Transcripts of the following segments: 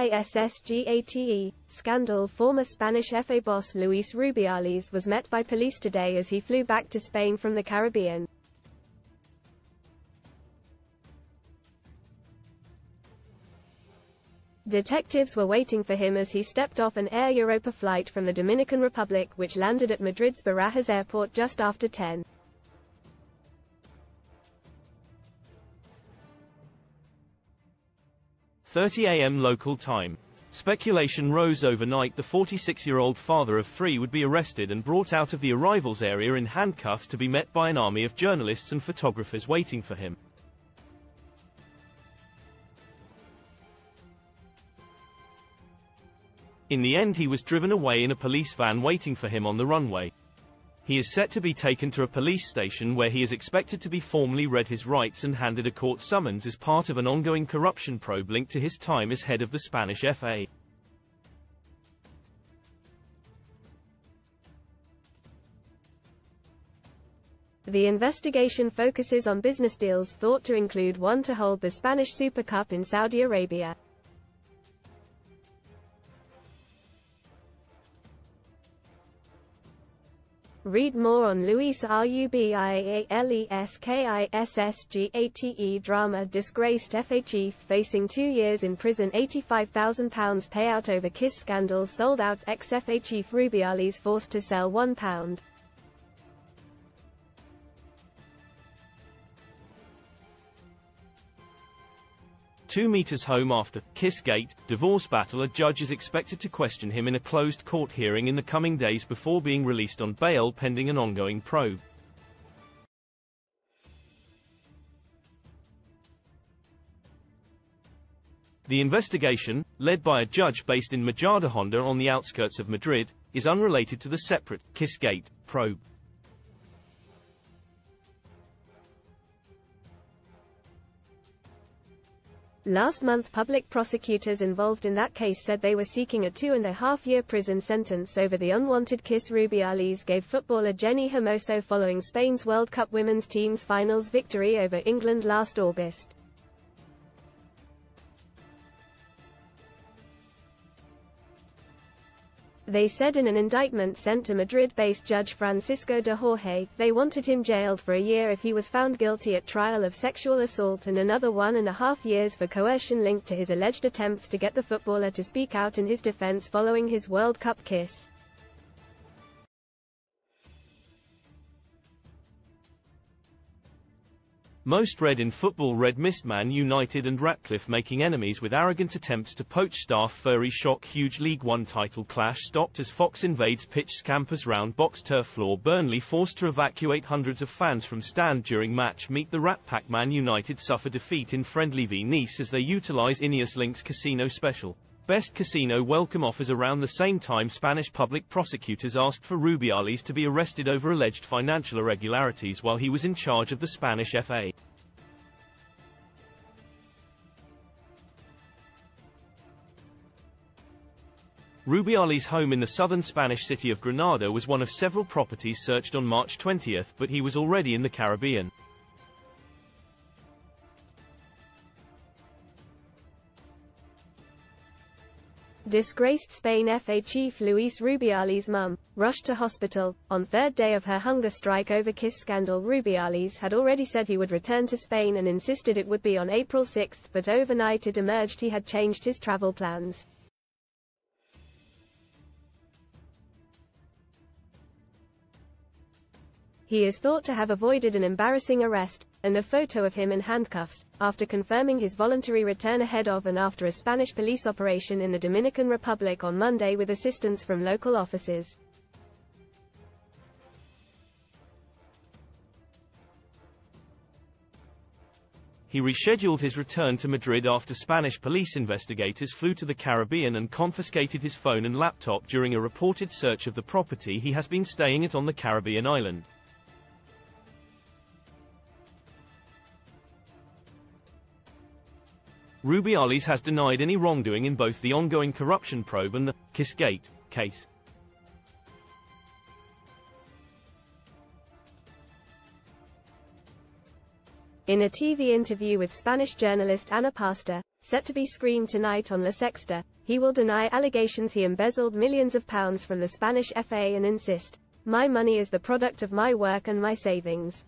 TISSGATE scandal. Former Spanish FA boss Luis Rubiales was met by police today as he flew back to Spain from the Caribbean. Detectives were waiting for him as he stepped off an Air Europa flight from the Dominican Republic, which landed at Madrid's Barajas airport just after 10:30 a.m. local time. Speculation rose overnight the 46-year-old father of three would be arrested and brought out of the arrivals area in handcuffs to be met by an army of journalists and photographers waiting for him. In the end, he was driven away in a police van waiting for him on the runway. He is set to be taken to a police station where he is expected to be formally read his rights and handed a court summons as part of an ongoing corruption probe linked to his time as head of the Spanish FA. The investigation focuses on business deals thought to include one to hold the Spanish Super Cup in Saudi Arabia. Read more on Luis Rubiales' drama. Disgraced FA chief facing 2 years in prison. £85,000 payout over kiss scandal. Sold out. Ex-FA chief Rubiales forced to sell £1. "2 meters home after Kissgate divorce battle." A judge is expected to question him in a closed court hearing in the coming days before being released on bail pending an ongoing probe. The investigation, led by a judge based in Majadahonda on the outskirts of Madrid, is unrelated to the separate Kissgate probe. Last month, public prosecutors involved in that case said they were seeking a 2.5-year prison sentence over the unwanted kiss Rubiales gave footballer Jenny Hermoso following Spain's World Cup women's team's finals victory over England last August. They said in an indictment sent to Madrid-based Judge Francisco de Jorge, they wanted him jailed for a year if he was found guilty at trial of sexual assault and another 1.5 years for coercion linked to his alleged attempts to get the footballer to speak out in his defense following his World Cup kiss. Most read in football read missed Man United and Ratcliffe making enemies with arrogant attempts to poach staff. Furry shock. Huge League One title clash stopped as Fox invades pitch. Scampers round box turf floor. Burnley forced to evacuate hundreds of fans from stand during match. Meet the Rat Pack. Man United suffer defeat in friendly v Nice as they utilise Ineos Links Casino Special. Best Casino welcome offers. Around the same time, Spanish public prosecutors asked for Rubiales to be arrested over alleged financial irregularities while he was in charge of the Spanish FA. Rubiales' home in the southern Spanish city of Granada was one of several properties searched on March 20, but he was already in the Caribbean. Disgraced Spain FA chief Luis Rubiales' mum, rushed to hospital. On third day of her hunger strike over kiss scandal, Rubiales had already said he would return to Spain and insisted it would be on April 6, but overnight it emerged he had changed his travel plans. He is thought to have avoided an embarrassing arrest, and a photo of him in handcuffs, after confirming his voluntary return ahead of and after a Spanish police operation in the Dominican Republic on Monday with assistance from local officers. He rescheduled his return to Madrid after Spanish police investigators flew to the Caribbean and confiscated his phone and laptop during a reported search of the property he has been staying at on the Caribbean island. Rubiales has denied any wrongdoing in both the ongoing corruption probe and the Kissgate case. In a TV interview with Spanish journalist Ana Pastor, set to be screened tonight on La Sexta, He will deny allegations he embezzled millions of pounds from the Spanish FA and insist, "My money is the product of my work and my savings."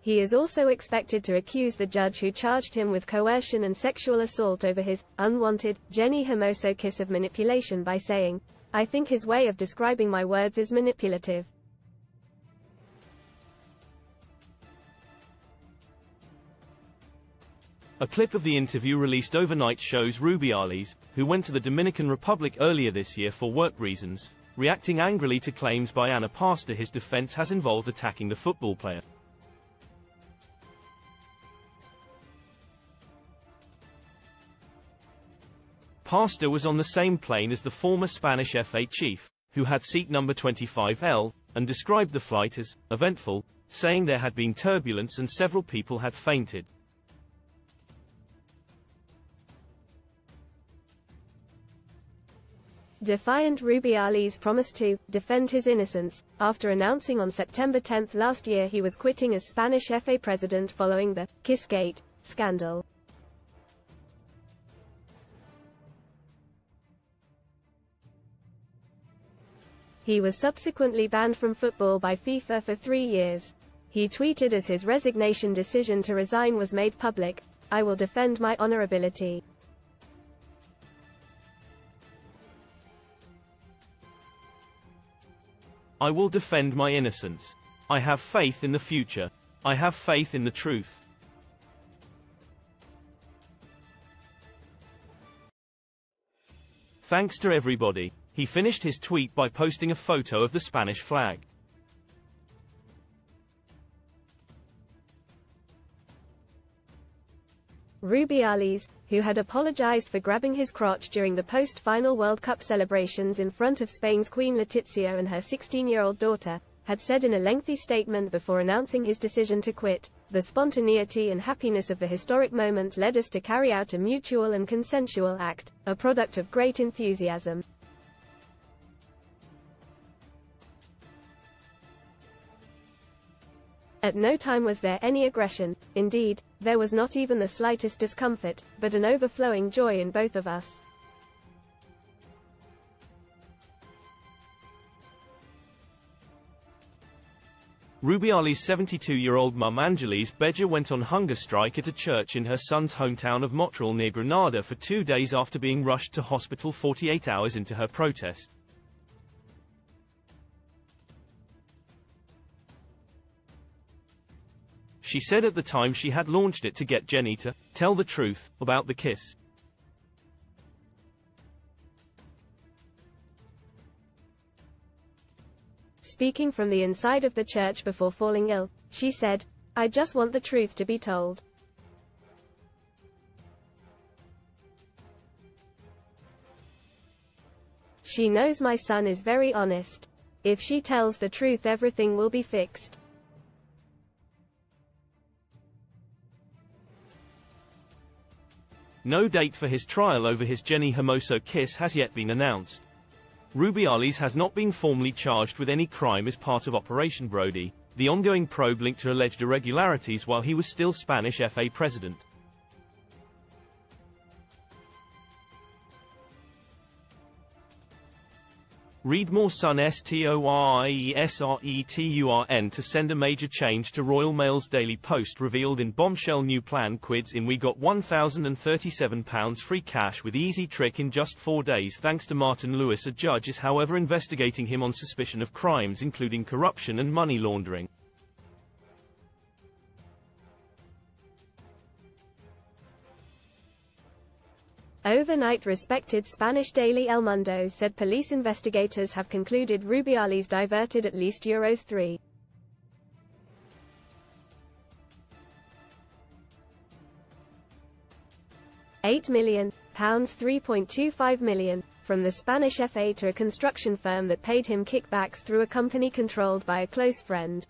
He is also expected to accuse the judge who charged him with coercion and sexual assault over his unwanted Jenny Hermoso kiss of manipulation by saying, "I think his way of describing my words is manipulative." A clip of the interview released overnight shows Rubiales, who went to the Dominican Republic earlier this year for work reasons, reacting angrily to claims by Ana Pastor his defense has involved attacking the football player. Pastor was on the same plane as the former Spanish FA chief, who had seat number 25L, and described the flight as eventful, saying there had been turbulence and several people had fainted. Defiant Rubiales promised to defend his innocence, after announcing on September 10 last year he was quitting as Spanish FA president following the Kissgate scandal. He was subsequently banned from football by FIFA for 3 years. He tweeted as his resignation decision to resign was made public, "I will defend my honorability." I will defend my innocence. I have faith in the future. I have faith in the truth. Thanks to everybody. He finished his tweet by posting a photo of the Spanish flag. Rubiales, who had apologized for grabbing his crotch during the post-final World Cup celebrations in front of Spain's Queen Letizia and her 16-year-old daughter, had said in a lengthy statement before announcing his decision to quit, "The spontaneity and happiness of the historic moment led us to carry out a mutual and consensual act, a product of great enthusiasm." At no time was there any aggression, indeed, there was not even the slightest discomfort, but an overflowing joy in both of us. Rubiales' 72-year-old mum Angeles Beja went on hunger strike at a church in her son's hometown of Motril near Granada for 2 days after being rushed to hospital 48 hours into her protest. She said at the time she had launched it to get Jenny to tell the truth about the kiss. Speaking from the inside of the church before falling ill, she said, "I just want the truth to be told." She knows my son is very honest. If she tells the truth, everything will be fixed. No date for his trial over his Jenny Hermoso kiss has yet been announced. Rubiales has not been formally charged with any crime as part of Operation Brody, the ongoing probe linked to alleged irregularities while he was still Spanish FA president. Read more. Son STORIESRETURN to send a major change to Royal Mail's Daily Post revealed in bombshell new plan quids in. We got £1,037 free cash with easy trick in just 4 days thanks to Martin Lewis. A judge is however investigating him on suspicion of crimes including corruption and money laundering. Overnight. Respected Spanish daily El Mundo said police investigators have concluded Rubiales diverted at least euros 3.8 million, pounds £3.25 million, from the Spanish FA to a construction firm that paid him kickbacks through a company controlled by a close friend.